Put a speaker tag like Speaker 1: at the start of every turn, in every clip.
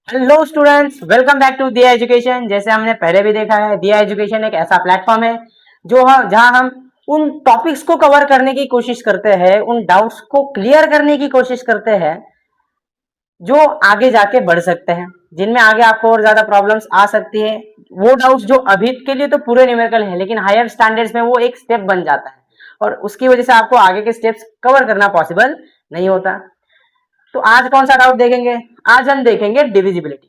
Speaker 1: Hello students, welcome back to Diya education. जैसे हमने पहले भी देखा है, दिया एजुकेशन एक ऐसा प्लेटफॉर्म है जहां हम उन टॉपिक्स को कवर करने की कोशिश करते हैं, उन डाउट्स को क्लियर करने की कोशिश करते हैं जो आगे जाके बढ़ सकते हैं, जिनमें आगे आपको और ज्यादा प्रॉब्लम्स आ सकती है। वो डाउट्स जो अभी के लिए तो पूरे न्यूमेरिकल है, लेकिन हायर स्टैंडर्ड्स में वो एक स्टेप बन जाता है और उसकी वजह से आपको आगे के स्टेप्स कवर करना पॉसिबल नहीं होता। तो आज कौन सा डाउट देखेंगे? आज हम देखेंगे डिविजिबिलिटी।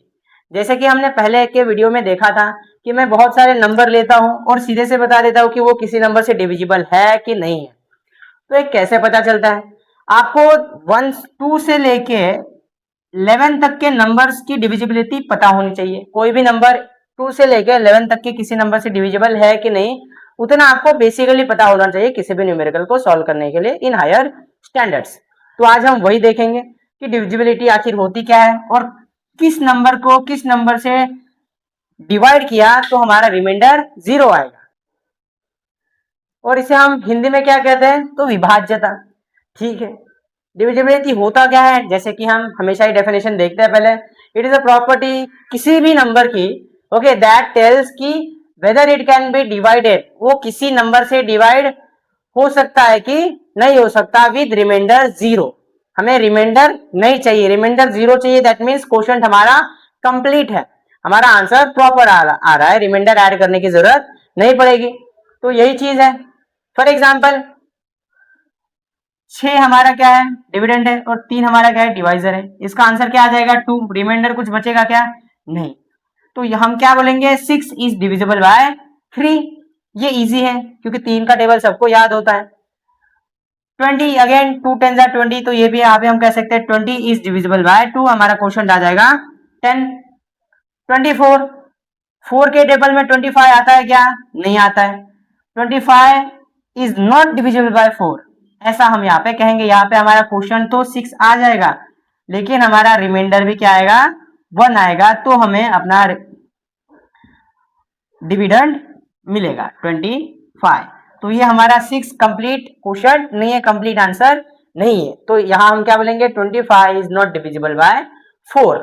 Speaker 1: जैसे कि हमने पहले के वीडियो में देखा था कि मैं बहुत सारे नंबर लेता हूं और सीधे से बता देता हूं कि वो किसी नंबर से डिविजिबल है कि नहीं है। तो ये कैसे पता चलता है? आपको 1 2 से लेके 11 तक के नंबर्स की डिविजिबिलिटी पता होनी चाहिए। कोई भी नंबर 2 से लेके 11 तक के किसी नंबर से डिविजिबल है कि नहीं, उतना आपको बेसिकली पता होना चाहिए किसी भी न्यूमेरिकल को सॉल्व करने के लिए इन हायर स्टैंडर्ड्स। तो आज हम वही देखेंगे कि डिविजिबिलिटी आखिर होती क्या है और किस नंबर को किस नंबर से डिवाइड किया तो हमारा रिमाइंडर 0 आएगा। और इसे हम हिंदी में क्या कहते हैं? तो विभाज्यता। ठीक है, डिविजिबिलिटी होता क्या है? जैसे कि हम हमेशा ही डेफिनेशन देखते हैं पहले। इट इज अ प्रॉपर्टी किसी भी नंबर की, ओके, दैट टेल्स की whether it can be divided, वो किसी नंबर से डिवाइड हो सकता है कि नहीं हो सकता विद रिमाइंडर 0। हमें रिमाइंडर नहीं चाहिए, रिमाइंडर 0 चाहिए। दैट मीन्स क्वोशंट हमारा कंप्लीट है, हमारा आंसर प्रॉपर आ रहा है, रिमाइंडर ऐड करने की जरूरत नहीं पड़ेगी। तो यही चीज है। फॉर एग्जाम्पल 6 हमारा क्या है? डिविडेंड है, और 3 हमारा क्या है? डिवाइजर है। इसका आंसर क्या आ जाएगा? 2। रिमाइंडर कुछ बचेगा क्या? नहीं। तो हम क्या बोलेंगे? 6 इज डिविजिबल बाय 3। ये इजी है क्योंकि 3 का टेबल सबको याद होता है। 20 अगेन 2 10 20, तो ये भी यहाँ पे हम कह सकते हैं 20 इज डिविजिबल बाय 2। हमारा क्वेश्चन आ जाएगा 10। 24, 4 के टेबल में 25 आता है क्या? नहीं आता है। 25 इज नॉट डिविजिबल बाय 4, ऐसा हम यहाँ पे कहेंगे। यहाँ पे हमारा क्वेश्चन तो 6 आ जाएगा, लेकिन हमारा रिमाइंडर भी क्या आएगा? 1 आएगा। तो हमें अपना डिविडेंड मिलेगा 25। तो ये हमारा 6 कंप्लीट क्वेश्चन नहीं है, कंप्लीट आंसर नहीं है। तो यहां हम क्या बोलेंगे? 25 इज नॉट डिविजिबल बाय 4।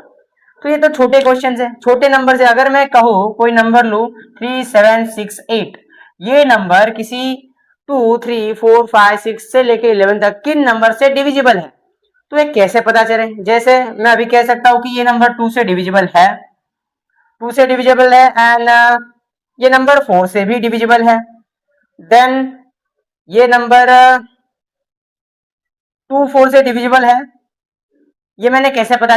Speaker 1: तो ये तो छोटे क्वेश्चन है, छोटे नंबर से। अगर मैं कहूँ कोई नंबर लू 3 7 6 8, ये नंबर किसी 2 3 4 5 6 से लेके 11 तक किन नंबर से डिविजिबल है, तो ये कैसे पता चले? जैसे मैं अभी कह सकता हूँ कि ये नंबर 2 से डिविजिबल है, 2 से डिविजिबल है, एंड ये नंबर 4 से भी डिविजिबल है। देन ये नंबर 2 4 से डिविजिबल है। ये मैंने कैसे पता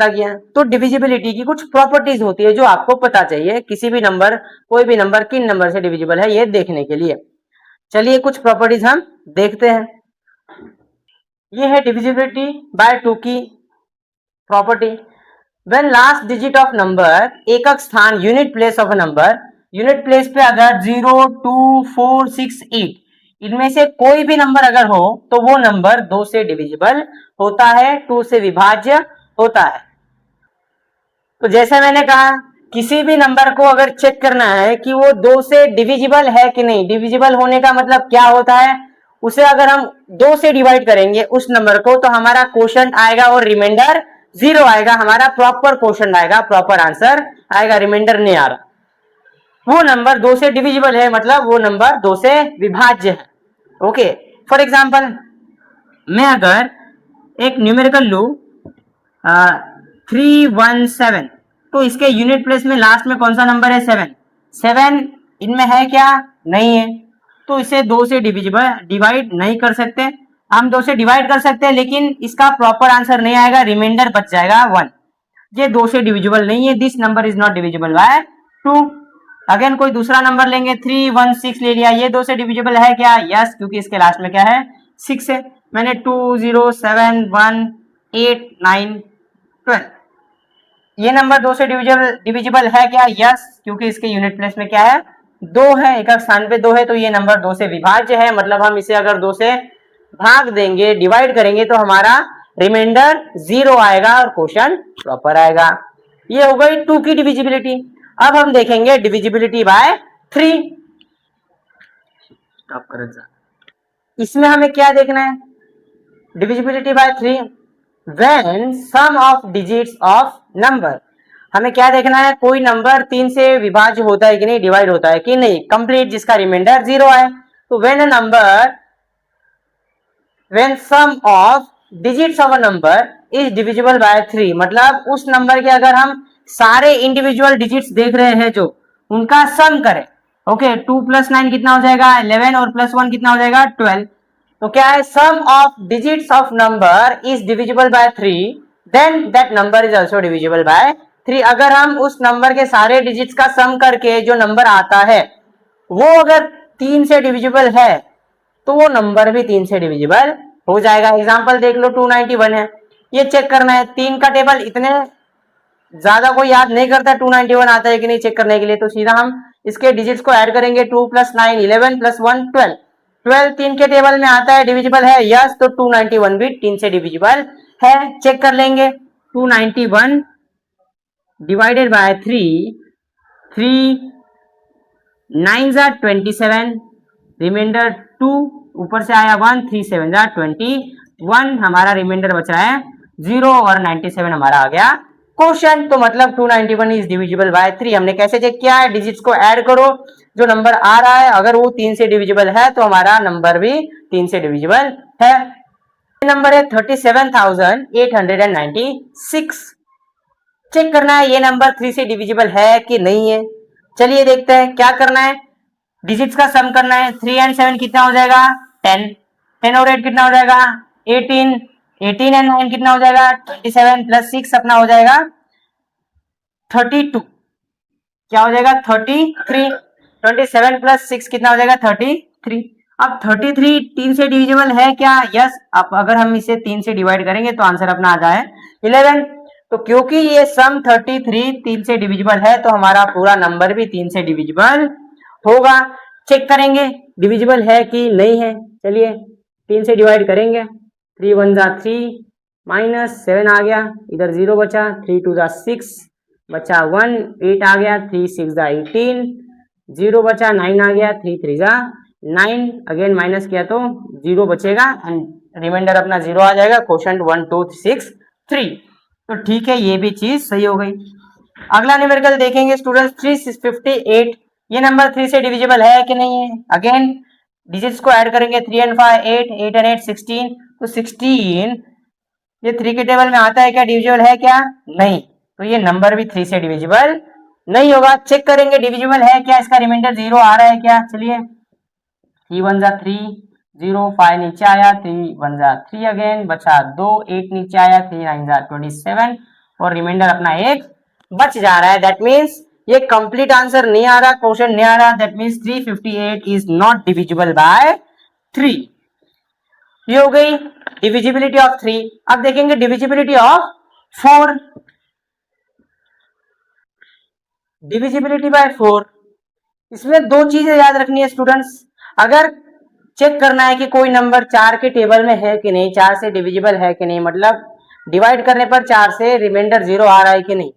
Speaker 1: किया? तो डिविजिबिलिटी की कुछ प्रॉपर्टीज होती है जो आपको पता चाहिए किसी भी नंबर, कोई भी नंबर किन नंबर से डिविजिबल है ये देखने के लिए। चलिए कुछ प्रॉपर्टीज हम देखते हैं। ये है डिविजिबिलिटी बाय 2 की property. When last digit of number, एकक स्थान, unit place of a number, unit place पे अगर 0 2 4 6 8 इनमें से कोई भी नंबर अगर हो तो वो नंबर 2 से डिविजिबल होता है, 2 से विभाज्य होता है। तो जैसे मैंने कहा, किसी भी नंबर को अगर चेक करना है कि वो 2 से डिविजिबल है कि नहीं, डिविजिबल होने का मतलब क्या होता है? उसे अगर हम 2 से डिवाइड करेंगे उस नंबर को, तो हमारा क्वोशंट आएगा और रिमाइंडर 0 आएगा। हमारा प्रॉपर क्वोशंट आएगा, प्रॉपर आंसर आएगा, रिमाइंडर नहीं आ रहा। वो नंबर 2 से डिविजिबल है, मतलब वो नंबर 2 से विभाज्य है। ओके, फॉर एग्जाम्पल मैं अगर एक न्यूमेरिकल लू 317, तो इसके यूनिट प्लेस में लास्ट में कौन सा नंबर है? 7। 7 इनमें है क्या? नहीं है। तो इसे 2 से डिवाइड नहीं कर सकते। हम 2 से डिवाइड कर सकते हैं, लेकिन इसका प्रॉपर आंसर नहीं आएगा, रिमाइंडर बच जाएगा 1। ये 2 से डिविजिबल नहीं है, this number is not divisible by 2। Again कोई दूसरा नंबर लेंगे, 316 ले लिया, ये 2 से डिविजिबल है क्या? यस, क्योंकि इसके लास्ट में क्या है? 6 है। मैंने 2 0 7 1 8 9 12, ये नंबर 2 से डिविजिबल है क्या? यस, क्योंकि इसके यूनिट प्लेस में क्या है? 2 है, एक स्थान पे 2 है। तो ये नंबर 2 से विभाज्य है, मतलब हम इसे अगर 2 से भाग देंगे, डिवाइड करेंगे, तो हमारा रिमाइंडर 0 आएगा और क्वेश्चन प्रॉपर आएगा। ये हो गई 2 की डिविजिबिलिटी। अब हम देखेंगे डिविजिबिलिटी बाय 3। इसमें हमें क्या देखना है? Divisibility bye 3 when sum of digits of number हमें क्या देखना है, कोई नंबर 3 से विभाज्य होता है कि नहीं, डिवाइड होता है कि नहीं, कंप्लीट, जिसका रिमाइंडर 0 है। तो when a number, when sum of digits of a number is divisible by 3, मतलब उस नंबर के अगर हम सारे इंडिविजुअल डिजिट्स देख रहे हैं जो, उनका सम करें, ओके, 2 + 9 कितना हो जाएगा 11, और +1 कितना हो जाएगा 12। तो क्या है, sum of digits of number is divisible by 3, then that number is also divisible by 3। अगर हम उस नंबर के सारे डिजिट्स का सम करके जो नंबर आता है वो अगर 3 से डिविजिबल है तो वो नंबर भी 3 से डिविजिबल हो जाएगा। एग्जांपल देख लो, 291 है, ये चेक करना है, 3 का टेबल इतने ज्यादा कोई याद नहीं करता, 291 आता है कि नहीं चेक करने के लिए, तो सीधा हम इसके डिजिट्स को ऐड करेंगे, 2 + 9 11 + 1 12, 12 3 के टेबल में आता है, डिविजिबल है, यस, तो 291 भी 3 से डिविजिबल है। चेक कर लेंगे, 291 डिवाइडेड बाय 3, 3 9 ज़ा 27, रिमाइंडर 2, ऊपर से आया 1, 3 7 ज़ा 21, हमारा रिमाइंडर बच रहा है 0, और 97 हमारा आ गया क्वेश्चन। तो मतलब 291 इज डिविजिबल बाय 3। हमने कैसे चेक किया है, डिजिट्स को ऐड करो, जो नंबर आ रहा है अगर वो 3 से डिविजिबल है तो हमारा नंबर भी 3 से डिविजिबल है। नंबर है 37,896। चेक करना है ये नंबर 3 से डिविजिबल है कि नहीं है। चलिए देखते हैं क्या करना है, डिजिट्स का सम करना है। 3 and 7 कितना हो जाएगा 10, 10 और 8 कितना हो जाएगा 18, 18 and 9 कितना हो जाएगा 27 + 6 अपना हो जाएगा 32, क्या हो जाएगा 33, 27 + 6 कितना हो जाएगा 33। अब 33 3 से डिविजिबल है क्या, यस। अब अगर हम इसे 3 से डिवाइड करेंगे तो आंसर अपना आ जाए 11। तो क्योंकि ये सम 33 3 से डिविजिबल है तो हमारा पूरा नंबर भी 3 से डिविजिबल होगा। चेक करेंगे डिविजिबल है कि नहीं है। चलिए 3 से डिवाइड करेंगे, 3 1 ज़ा 3, -7 आ गया, इधर 0 बचा, 3 2 ज़ा 6 बचा 1, 8 आ गया, 3 6 ज़ा 18, 0 बचा, 9 आ गया, 3 3 ज़ा 9, अगेन माइनस किया तो 0 बचेगा एंड रिमाइंडर अपना 0 आ जाएगा। क्वेश्चन 1 2 6 3। तो ठीक है, ये भी चीज सही हो गई। अगला न्यूमेरिकल देखेंगे स्टूडेंट्स, 358, ये नंबर 3 से डिविजिबल है कि नहीं है। अगेन डिजिट्स को ऐड करेंगे, 3 and 5 8, 8 and 8 16, तो 16 ये 3 के टेबल में आता है क्या, डिविजिबल है क्या, नहीं, तो ये नंबर भी 3 से डिविजिबल नहीं होगा। चेक करेंगे डिविजिबल है क्या, इसका रिमाइंडर 0 आ रहा है क्या। चलिए 3 1 ज़ा 3, 0 5 नीचे आया, 3 1 ज़ा 3 अगेन बचा 2, 8 नीचे आया, 3 9 ज़ा 27, और रिमाइंडर अपना 1 बच जा रहा है। दैट मीन्स ये कंप्लीट आंसर नहीं आ रहा, क्वेश्चन नहीं आ रहा। That means 358 is not divisible by 3। ये हो गई डिविजिबिलिटी ऑफ 3। अब देखेंगे डिविजिबिलिटी ऑफ 4। डिविजिबिलिटी बाय 4, इसमें दो चीजें याद रखनी है स्टूडेंट्स। अगर चेक करना है कि कोई नंबर 4 के टेबल में है कि नहीं, 4 से डिविजिबल है कि नहीं, मतलब डिवाइड करने पर 4 से रिमाइंडर 0 आ रहा है कि नहीं,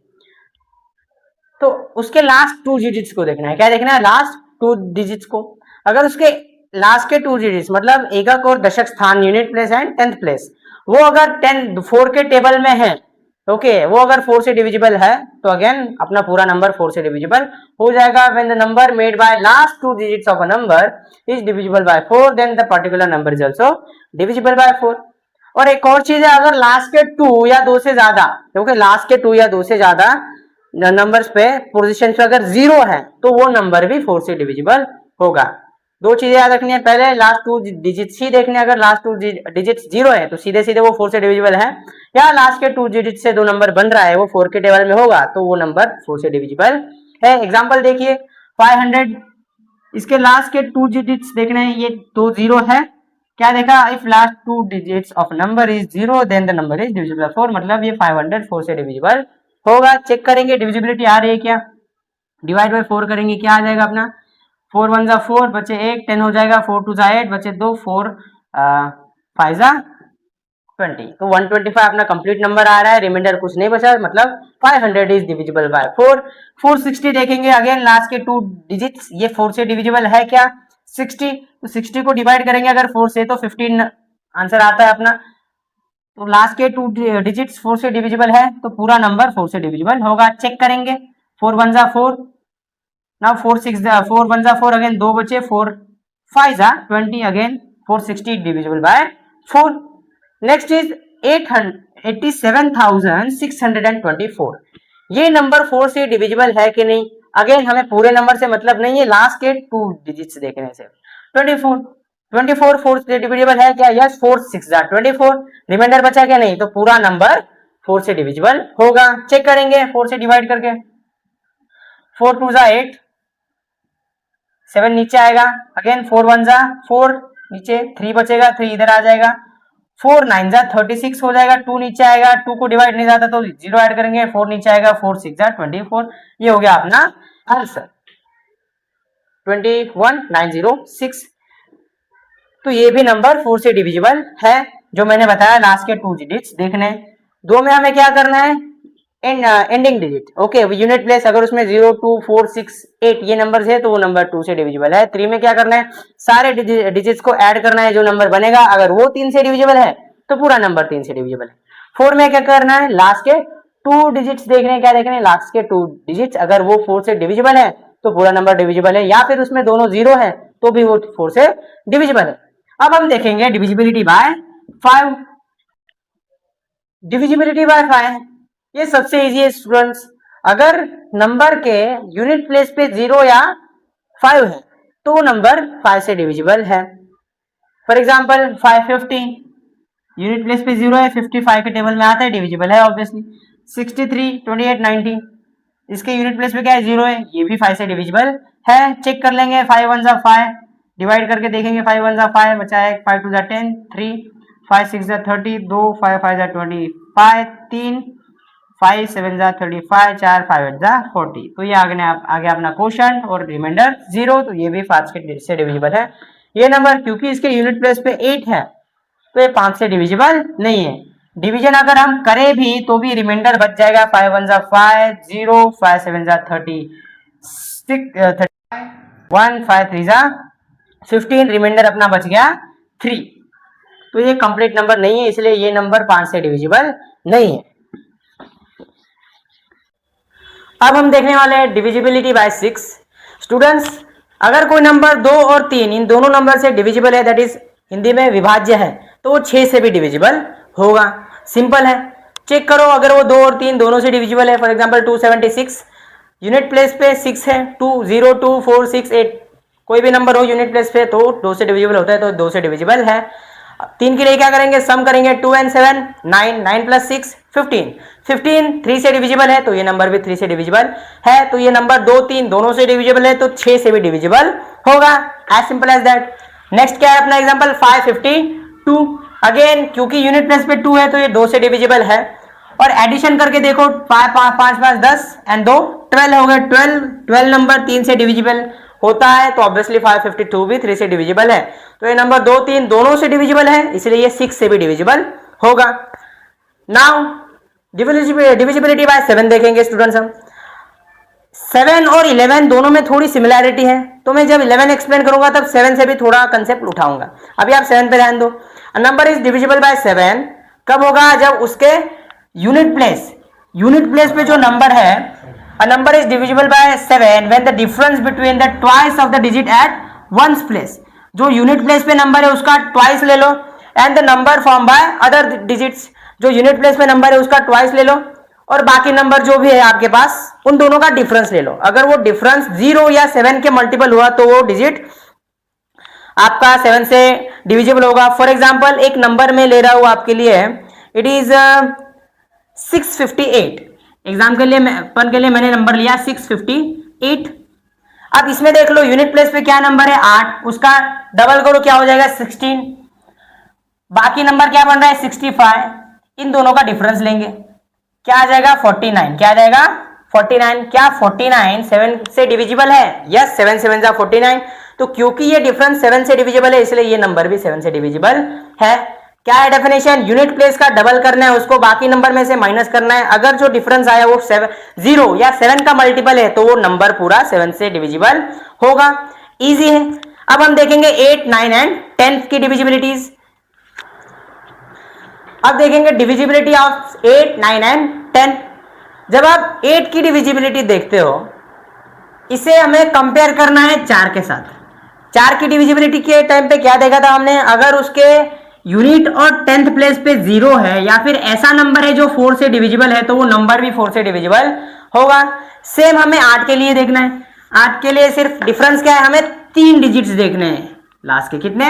Speaker 1: तो उसके लास्ट 2 डिजिट्स को देखना है। क्या देखना है, लास्ट 2 डिजिट्स को। अगर उसके लास्ट के 2 डिजिट्स मतलब एकक और दशक स्थान, unit place and 10th place, वो अगर 4 के टेबल में है, ओके, वो अगर 4 से डिविजिबल है तो अगेन अपना पूरा नंबर 4 से डिविजिबल हो जाएगा। When the number made by last 2 digits of a number is divisible by 4, then the particular number is also divisible by 4। और एक और चीज है, अगर लास्ट के 2 या 2 से ज्यादा, क्योंकि लास्ट के 2 या 2 से ज्यादा नंबर्स पे पोजीशन पे अगर 0 है तो वो नंबर भी 4 से डिविजिबल होगा। दो चीजें याद रखनी है, पहले लास्ट 2 डिजिट्स ही देखने, अगर लास्ट 2 डिजिट्स 0 है तो सीधे सीधे वो 4 से डिविजिबल है, या लास्ट के 2 डिजिट से 2 नंबर बन रहा है वो 4 के टेबल में होगा तो वो नंबर 4 से डिविजिबल है। एग्जांपल देखिए 500, इसके लास्ट के 2 डिजिट्स देखने हैं, ये 2 0 है, क्या देखा, if last 2 digits of number is 0 then the number is divisible by 4, मतलब ये 500 4 से डिविजिबल होगा। चेक करेंगे डिविजिबिलिटी आ रही है क्या, डिवाइड बाय 4 करेंगे, क्या आ जाएगा अपना, 4 1 ज़ा 4 बचे 1, 10 हो जाएगा, 4 2 ज़ा 8 बचे 2, 4 5 ज़ा 20, तो 125 अपना कंप्लीट नंबर आ रहा है, रिमाइंडर कुछ नहीं बचा, मतलब 500 इज डिविजिबल बाय 4। 460 देखेंगे, अगेन लास्ट के 2 डिजिट्स, ये 4 से डिविजिबल है क्या 60, तो 60 को डिवाइड करेंगे अगर 4 से तो 15 आंसर आता है अपना, तो लास्ट के 2 डिजिट्स 4 से डिविजिबल है तो पूरा नंबर 4 से डिविजिबल होगा। चेक करेंगे 4 1 जा 4, नाउ 4 6 जा 4 1 जा 4, अगेन 2 बचे, 4 5 जा 20, again 460 divisible by 4। Next is 87,624, ये नंबर 4 से डिविजिबल है कि नहीं। अगेन हमें पूरे नंबर से मतलब नहीं है, लास्ट के 2 डिजिट्स देखने से। 24 4 से डिविजिबल है क्या? यस, 4 6 जा 24, रिमाइंडर बचा क्या? नहीं, तो पूरा नंबर 4 से डिविजिबल होगा। चेक करेंगे 4 से डिवाइड करके, 4 2 जा 8, 7 नीचे आएगा, अगेन 4 1 जा 4, नीचे 3 बचेगा, 3 इधर आ जाएगा, 4 9 जा 36 हो जाएगा, 2 नीचे आएगा, 2 को डिवाइड नहीं जाता तो 0 ऐड करेंगे, 4 नीचे आएगा, 4 6 जा 24, ये हो गया अपना आंसर 21906। तो ये भी नंबर 4 से डिविजिबल है, जो मैंने बताया लास्ट के 2 डिजिट्स देखने। 2 में हमें क्या करना है? Ending digit. Okay, unit place अगर उसमें 0 2 4 6 8 ये नंबर है तो वो नंबर 2 से डिविजिबल है। 3 में क्या करना है? सारे डिजिट्स को ऐड करना है, जो नंबर बनेगा अगर वो 3 से डिविजिबल है तो पूरा नंबर 3 से डिविजिबल है। 4 में क्या करना है? लास्ट के 2 डिजिट्स देखने, क्या देखने? लास्ट के 2 डिजिट्स अगर वो 4 से डिविजिबल है तो पूरा नंबर डिविजिबल है, या फिर उसमें दोनों 0 है तो भी वो 4 से डिविजिबल है। अब हम देखेंगे डिविजिबिलिटी बाय 5। डिविजिबिलिटी बाय 5 ये सबसे इजी है स्टूडेंट्स। अगर नंबर के यूनिट प्लेस पे 0 या 5 है तो वो नंबर 5 से डिविजिबल है। फॉर एग्जांपल 550 यूनिट प्लेस पे 0 है, 55 के टेबल में आता है, डिविजिबल है ऑब्वियसली। 63 28 90 इसके यूनिट प्लेस पे क्या है? 0 है, ये भी 5 से डिविजिबल है। चेक कर लेंगे 5 1 जा 5, डिवाइड करके देखेंगे 5 1 जा 5 बचा है, 5 2 जा 10 3, 5 6 जा 30 2, 5 5 जा 25 3, 5 7 जा 35 4 5 8 जा 40। तो ये आगे अपना क्वेश्चन और रिमाइंडर 0, तो ये भी 5 से डिविजिबल है। ये नंबर क्योंकि इसके यूनिट प्लेस पे 8 है तो ये 5 से डिविजिबल नहीं है। डिवीजन अगर हम करें भी तो भी रिमाइंडर बच जाएगा, 5 1 जा 5 0, 5 7 जा 36 1, 5 3 जा 15, रिमाइंडर अपना बच गया 3। तो ये कंप्लीट नंबर नहीं है, इसलिए ये नंबर 5 से डिविजिबल नहीं है। अब हम देखने वाले हैं डिविजिबिलिटी बाय 6। स्टूडेंट्स, अगर कोई नंबर 2 और 3 इन दोनों नंबर से डिविजिबल है, दैट इज हिंदी में विभाज्य है, तो वो 6 से भी डिविजिबल होगा। सिंपल है, चेक करो अगर वो 2 और 3 दोनों से डिविजिबल है। फॉर एग्जांपल 276 यूनिट प्लेस पे 6 है, 2 0 2 4 6 8 कोई भी नंबर हो यूनिट प्लेस पे तो 2 से डिविजिबल होता है, तो 2 से डिविजिबल है। 3 के लिए क्या करेंगे? सम करेंगे, 2 and 7 9, 9 + 6 15, 15 3 से डिविजिबल है तो ये नंबर भी 3 से डिविजिबल है। तो ये नंबर 2 3 दोनों से डिविजिबल है तो 6 से भी डिविजिबल होगा। As simple as that. Next क्या है अपना एग्जांपल 552, अगेन क्योंकि यूनिट प्लेस पे 2 है तो ये 2 से डिविजिबल है। और एडिशन करके देखो 5 5 5 10 एंड 2 12 हो गए, 12 नंबर 3 से डिविजिबल होता है तो ऑब्वियसली 552 भी 3 से डिविजिबल है। तो ये नंबर 2 3 दोनों से डिविजिबल है, इसलिए ये 6 से भी डिविजिबल होगा। नाउ डिविजिबिलिटी बाय 7 देखेंगे स्टूडेंट्स। हम 7 और 11 दोनों में थोड़ी सिमिलैरिटी है, तो मैं जब 11 एक्सप्लेन करूंगा तब 7 से भी थोड़ा कंसेप्ट उठाऊंगा। अभी आप 7 पे ध्यान दो। नंबर इज डिविजिबल बाय 7 कब होगा? जब उसके यूनिट प्लेस पे जो नंबर है, a number is divisible by 7 when the difference between the twice of the digit at ones place। जो यूनिट प्लेस पे नंबर है उसका ट्वाइस ले लो, and the number form by other digits, जो यूनिट प्लेस पे number है उसका ट्वाइस ले लो, और बाकी नंबर जो भी है आपके पास उन दोनों का डिफरेंस ले लो। अगर वो डिफरेंस 0 या 7 के मल्टीपल हुआ तो वो डिजिट आपका 7 से डिविजिबल होगा। फॉर एग्जांपल एक नंबर में ले रहा हूं आपके लिए, इट इज 658। एग्जाम के लिए मैंने नंबर लिया 658। अब इसमें देख लो यूनिट प्लेस पे क्या नंबर है 8, उसका डबल करो क्या हो जाएगा 16, बाकी नंबर क्या बन रहा है 65, इन दोनों का डिफरेंस लेंगे, क्या आ जाएगा 49। क्या आ जाएगा 49। क्या 49 7 से डिविजिबल है? यस, 7 7 जा 49। तो क्योंकि ये डिफरेंस 7 से डिविजिबल है इसलिए ये नंबर भी 7 से डिविजिबल है। क्या है डेफिनेशन? यूनिट प्लेस का डबल करना है, उसको बाकी नंबर में से माइनस करना है। अगर जो डिफरेंस आया वो 0 या 7 का मल्टीपल है तो वो नंबर पूरा 7 से डिविजिबल होगा। इजी है। अब हम देखेंगे 8 9 एंड 10 की डिविजिबिलिटीज। अब देखेंगे डिविजिबिलिटी ऑफ 8, 9 एंड 10। जब आप 8 की डिविजिबिलिटी देखते हो, इसे हमें कंपेयर करना है 4 के साथ। 4 की डिविजिबिलिटी के टाइम पे क्या देखा था हमने, अगर उसके यूनिट और 10th प्लेस पे 0 है या फिर ऐसा नंबर है जो 4 से डिविजिबल है, तो वो नंबर भी 4 से डिविजिबल होगा। सेम हमें 8 के लिए देखना है। 8 के लिए सिर्फ डिफरेंस क्या है, हमें 3 डिजिट्स देखने हैं लास्ट के, कितने,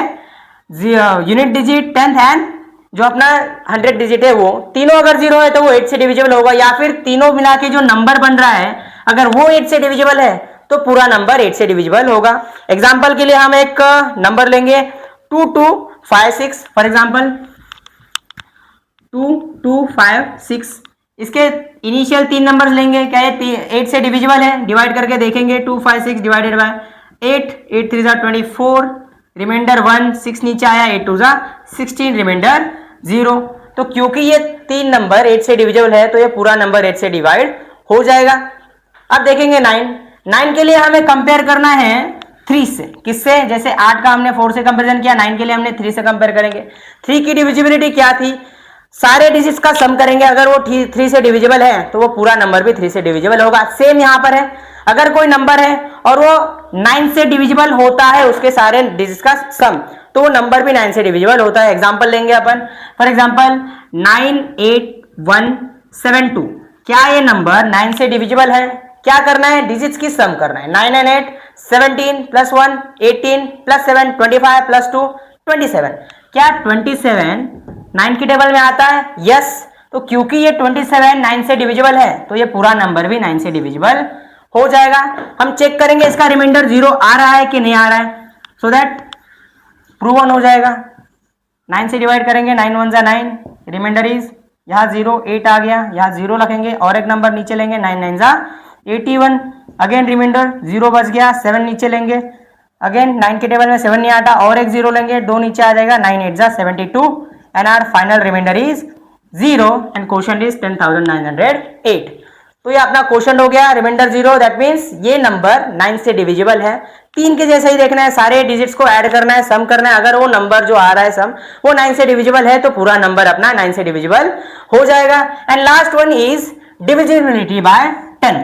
Speaker 1: यूनिट डिजिट, 10th एंड जो अपना 100 डिजिट है, वो तीनों अगर 0 है तो वो 8 से डिविजिबल होगा, या फिर तीनों मिला के जो नंबर बन रहा है अगर वो 8 से डिविजिबल है तो पूरा नंबर 8 से डिविजिबल होगा। एग्जाम्पल के लिए हम एक नंबर लेंगे 2256, फॉर एग्जाम्पल 2256। इसके इनिशियल 3 नंबर्स लेंगे, क्या ये 8 से डिविजिबल है, डिवाइड करके देखेंगे 256 डिवाइडेड बाय 8, 8 3 24, रिमाइंडर 1, 6 नीचे आया, 8 2 16, रिमाइंडर 0। तो क्योंकि ये 3 नंबर 8 से डिविजिबल है तो ये पूरा नंबर 8 से डिवाइड हो जाएगा। अब देखेंगे 9 के लिए हमें कंपेयर करना है 3 से, किससे, जैसे 8 का हमने 4 से कंपेरिजन किया, 9 के लिए हमने 3 से कंपेयर करेंगे। 3 की डिविजिबिलिटी क्या थी, सारे डिजिट्स का सम करेंगे, अगर वो 3 से डिविजिबल है तो वो पूरा नंबर भी 3 से डिविजिबल होगा। सेम यहां पर है, अगर कोई नंबर है और वो 9 से डिविजिबल होता है उसके सारे डिजिट्स का सम, तो वो नंबर भी 9 से डिविजिबल होता है। एग्जांपल लेंगे अपन, फॉर एग्जांपल 98172। क्या ये नंबर 9 से डिविजिबल है? क्या करना है, डिजिट्स की सम करना है। 9 and 8 17 + 1 18 + 7 25 + 2 27। क्या 27 9 की टेबल में आता है? यस। तो क्योंकि ये 27 9 से डिविजिबल है तो ये पूरा नंबर भी 9 से डिविजिबल हो जाएगा। हम चेक करेंगे इसका रिमाइंडर 0 आ रहा है कि नहीं आ रहा है, सो दैट प्रूवन हो जाएगा। 9 से डिवाइड करेंगे, 9 1 = 9, रिमाइंडर इज, यहाँ 0, 8 आ गया, यहाँ 0 रखेंगे और एक नंबर नीचे लेंगे, 9 9 = 81, अगेन रिमाइंडर 0 बच गया, 7 नीचे लेंगे, अगेन 9 के टेबल में 7 नहीं आता और एक 0 लेंगे, 2 नीचे आ जाएगा, 9 8 = 72 and our final remainder is 0 and quotient is 10,908। तो ये अपना क्वोशंट हो गया, रिमाइंडर 0, दैट मीन्स ये नंबर 9 से डिविजिबल है। 3 के जैसा ही देखना है, सारे डिजिट्स को ऐड करना है, सम करना है, अगर वो नंबर जो आ रहा है सम वो 9 से डिविजिबल है तो पूरा नंबर अपना 9 से डिविजिबल हो जाएगा। And last one is divisibility bye 10।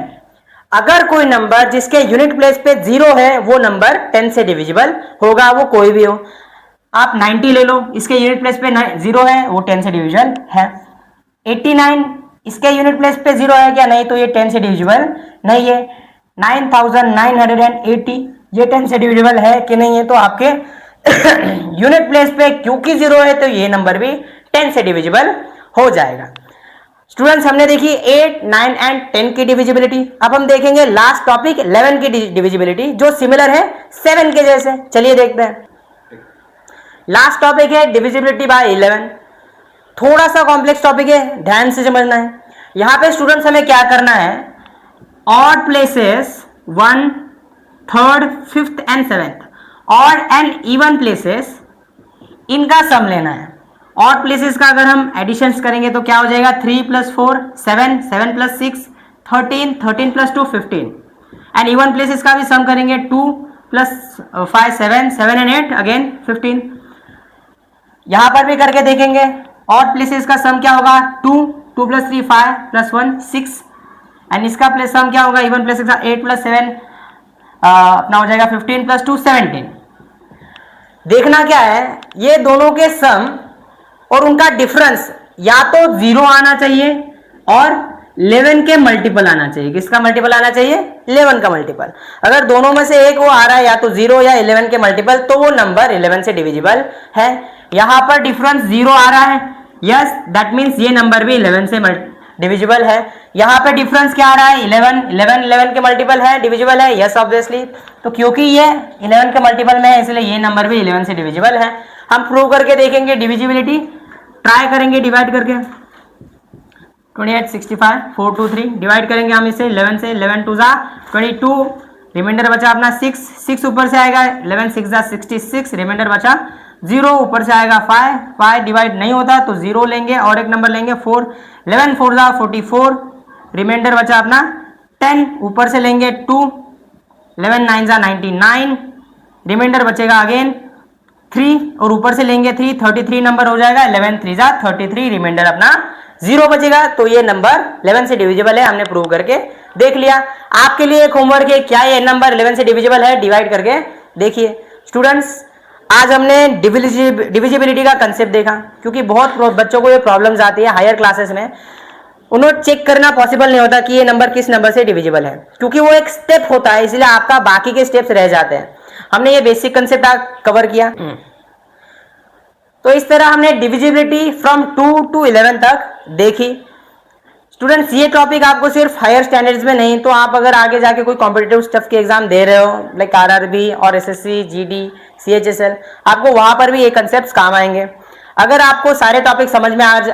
Speaker 1: अगर कोई नंबर जिसके यूनिट प्लेस पे 0 है वो नंबर 10 से डिविजिबल होगा, वो कोई भी हो। आप 90 ले लो, इसके यूनिट प्लेस पे 0 है, वो 10 से डिविजिबल है। 89, इसके यूनिट प्लेस पे 0 है क्या? नहीं, तो ये 10 से डिविजिबल नहीं है। 9980, ये 10 से डिविजिबल है कि नहीं है? तो आपके यूनिट प्लेस पे क्योंकि 0 है तो ये नंबर भी 10 से डिविजिबल हो जाएगा। स्टूडेंट्स, हमने देखी 8, 9 एंड 10 की डिविजिबिलिटी। अब हम देखेंगे लास्ट टॉपिक 11 की डिविजिबिलिटी, जो सिमिलर है 7 के जैसे। चलिए देखते हैं। लास्ट टॉपिक है डिविजिबिलिटी बाय 11। थोड़ा सा कॉम्प्लेक्स टॉपिक है, ध्यान से समझना है। यहां पे स्टूडेंट्स हमें क्या करना है, odd places 1, 3rd, 5th and 7th, odd and even places, इनका सम लेना है। ऑड प्लेसेस का अगर हम एडिशंस करेंगे तो क्या हो जाएगा, 3 + 4 7, 7 + 6 13, 13 + 2 15। एंड इवन प्लेसेस का भी सम करेंगे, 2 + 5 7, 7 and 8 अगेन 15। यहां पर भी करके देखेंगे, ऑड प्लेसेस का सम क्या होगा, 2 2 + 3 5 + 1 6। एंड इसका प्लेस सम क्या होगा, इवन प्लेसेस का 8 + 7 अपना हो जाएगा 15 + 2 17। देखना क्या है, ये दोनों के सम और उनका डिफरेंस या तो 0 आना चाहिए और 11 के मल्टीपल आना चाहिए। किसका मल्टीपल आना चाहिए, 11 का मल्टीपल। अगर दोनों में से एक वो आ रहा है, या तो 0 या 11 के मल्टीपल, तो वो नंबर 11 से डिविजिबल है। यहां पर डिफरेंस 0 आ रहा है, यस, दैट मीन्स ये नंबर भी 11 से डिविजिबल है। यहां पे डिफरेंस क्या आ रहा है, 11 के मल्टीपल है, डिविजिबल है, यस ऑब्वियसली। तो क्योंकि ये 11 के मल्टीपल में है इसलिए ये नंबर भी 11 से डिविजिबल है। हम प्रूव करके देखेंगे डिविजिबिलिटी, ट्राई करेंगे डिवाइड करके। 28 65 4 2 3 डिवाइड करेंगे हम इसे 11 से, 11 2 = 22, रिमाइंडर बचा अपना 6, 6 ऊपर से आएगा, 11 6 = 66, रिमाइंडर बचा 0, ऊपर से आएगा 5, 5 डिवाइड नहीं होता तो 0 लेंगे और एक नंबर लेंगे 4, 11 4 = 44, रिमाइंडर बचा अपना 10, ऊपर से लेंगे 2, 11 9 = 99, रिमाइंडर बचेगा अगेन 3 और ऊपर से लेंगे 3, 33 नंबर हो जाएगा। 11 3 जा 33, रिमाइंडर अपना 0 बचेगा। तो ये नंबर 11 से डिविजिबल है, हमने प्रूव करके देख लिया। आपके लिए एक होमवर्क है, क्या ये नंबर 11 से डिविजिबल है, डिवाइड करके देखिए। स्टूडेंट्स, आज हमने डिविजिबिलिटी का कंसेप्ट देखा, क्योंकि बहुत बच्चों को ये प्रॉब्लम्स आती है हायर क्लासेस में। उन्हें चेक करना पॉसिबल नहीं होता कि ये नंबर किस नंबर से डिविजिबल है, क्योंकि वो एक स्टेप होता है, इसलिए आपका बाकी के स्टेप्स रह जाते हैं। हमने ये बेसिक कंसेप्ट कवर किया। तो इस तरह हमने डिविजिबिलिटी फ्रॉम 2 to 11 तक देखी। स्टूडेंट्स, ये टॉपिक आपको सिर्फ हायर स्टैंडर्ड्स में नहीं, तो आप अगर आगे जाके कोई कॉम्पिटिटिव स्टफ के एग्जाम दे रहे हो, लाइक आरआरबी और एसएससी, जीडी, सीएचएसएल, आपको वहां पर भी ये कंसेप्ट्स काम आएंगे। अगर आपको सारे टॉपिक समझ में आज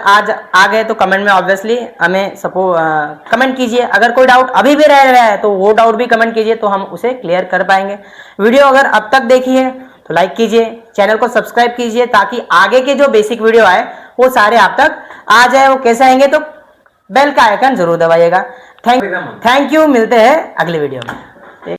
Speaker 1: आ गए तो कमेंट में ऑब्वियसली हमें कमेंट कीजिए। अगर कोई डाउट अभी भी रह रहा है तो वो डाउट भी कमेंट कीजिए, तो हम उसे क्लियर कर पाएंगे। वीडियो अगर अब तक देखी है तो लाइक कीजिए, चैनल को सब्सक्राइब कीजिए, ताकि आगे के जो बेसिक वीडियो आए वो सारे आप तक आ जाए। वो कैसे आएंगे, तो बेल का आइकन जरूर दबाइएगा। थैंक यू, मिलते हैं अगले वीडियो में।